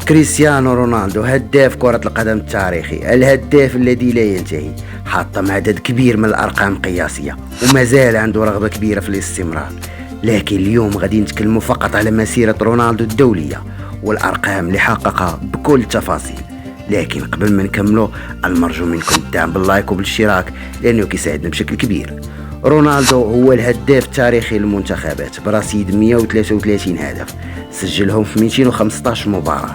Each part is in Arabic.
كريستيانو رونالدو هداف كرة القدم التاريخي، الهداف الذي لا ينتهي، حطم عدد كبير من الأرقام القياسية وما زال عنده رغبة كبيرة في الاستمرار. لكن اليوم غادي نتكلموا فقط على مسيرة رونالدو الدولية والأرقام اللي حققها بكل التفاصيل. لكن قبل ما نكملوا المرجو منكم الدعم باللايك وبالاشتراك لأنه كيساعدنا بشكل كبير. رونالدو هو الهداف التاريخي للمنتخبات برصيد 133 هدف سجلهم في 215 مباراة.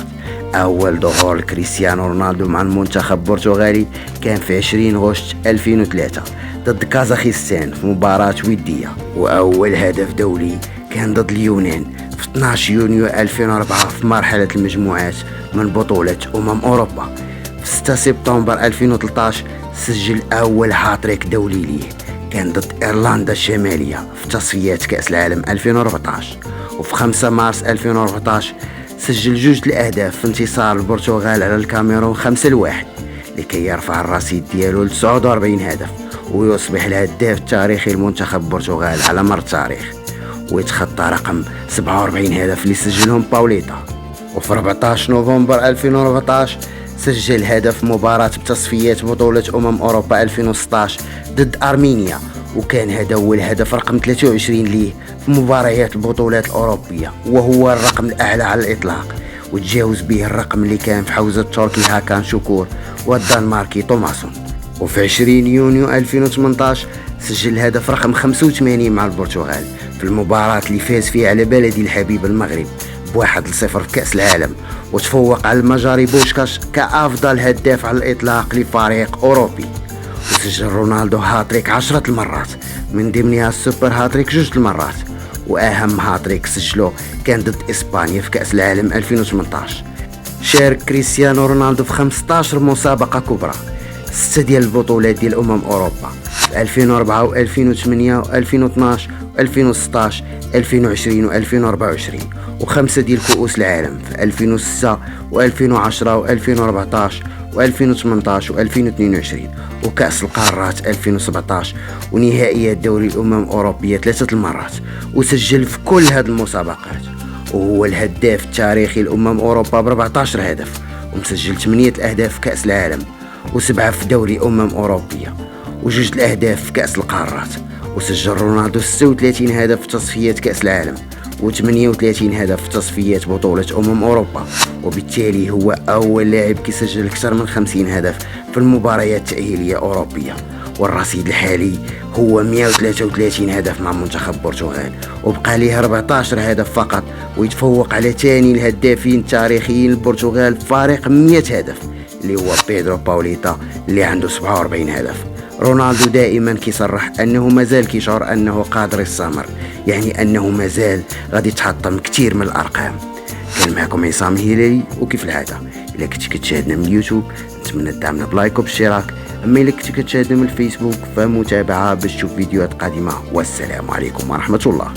أول ظهور لكريستيانو رونالدو مع المنتخب البرتغالي كان في 20 غشت 2003 ضد كازاخستان في مباراة ودية، وأول هدف دولي كان ضد اليونان في 12 يونيو 2004 في مرحلة المجموعات من بطولة أوروبا. في 6 سبتمبر 2013 سجل أول هاتريك دولي ليه، كان ضد إيرلندا الشمالية في تصفيات كأس العالم 2014. وفي 5 مارس 2014 سجل 2 الأهداف في انتصار البرتغال على الكاميرون 5-1 لكي يرفع الرصيد ديالو ل 49 هدف ويصبح الهداف التاريخي لمنتخب البرتغال على مر التاريخ، ويتخطى رقم 47 هدف اللي سجلهم باوليتا. وفي 14 نوفمبر 2014 سجل هدف مباراة بتصفيات بطولة أوروبا 2016 ضد أرمينيا، وكان هذا هو الهدف رقم 23 ليه في مباريات البطولات الأوروبية، وهو الرقم الأعلى على الإطلاق، وتجاوز به الرقم اللي كان في حوزة التركي هاكان شكور والدنماركي توماسون. وفي 20 يونيو 2018 سجل الهدف رقم 85 مع البرتغال في المباراة اللي فاز فيها على بلدي الحبيب المغرب ب1-0 في كأس العالم، وتفوق على المجاري بوشكاش كأفضل هداف على الإطلاق لفريق أوروبي. وسجل رونالدو هاتريك 10 المرات، من ضمنها السوبر هاتريك 2 المرات، وأهم هاتريك سجله كان ضد إسبانيا في كأس العالم 2018. شارك كريستيانو رونالدو في 15 مسابقة كبرى، 6 ديال البطولات ديال أوروبا في 2004 و2008 و2012 و2016 2020 و2024، و5 ديال كؤوس العالم في 2006 و2010 و2014 و2018 و2022، وكأس القارات 2017، ونهائيات دوري الأوروبية 3 المرات، وسجل في كل هذه المسابقات. وهو الهداف التاريخي أوروبا ب14 هدف، ومسجل 8 الأهداف في كأس العالم، و7 في دوري أوروبية، و2 الأهداف في كأس القارات. وسجل رونالدو 36 هدف في تصفيات كأس العالم، و38 هدف في تصفيات بطولة أوروبا، وبالتالي هو أول لاعب كيسجل أكثر من 50 هدف في المباريات التأهيلية أوروبية. والرصيد الحالي هو 133 هدف مع منتخب البرتغال، وبقى ليه 14 هدف فقط، ويتفوق على ثاني الهدافين التاريخيين البرتغال فارق 100 هدف اللي هو بيدرو باوليتا اللي عنده 47 هدف. رونالدو دائما كيصرح انه مازال كيشعر انه قادر يستمر، يعني انه مازال غادي يتحطم كثير من الارقام. كان معكم عصام الهلالي، وكيف العاده الا كنتي كتشاهدنا من اليوتيوب نتمنى تدعمنا بلايك وباشتراك، اما الا كنتي كتشاهدنا من الفيسبوك فمتابعه باش تشوف فيديوهات قادمه. والسلام عليكم ورحمه الله.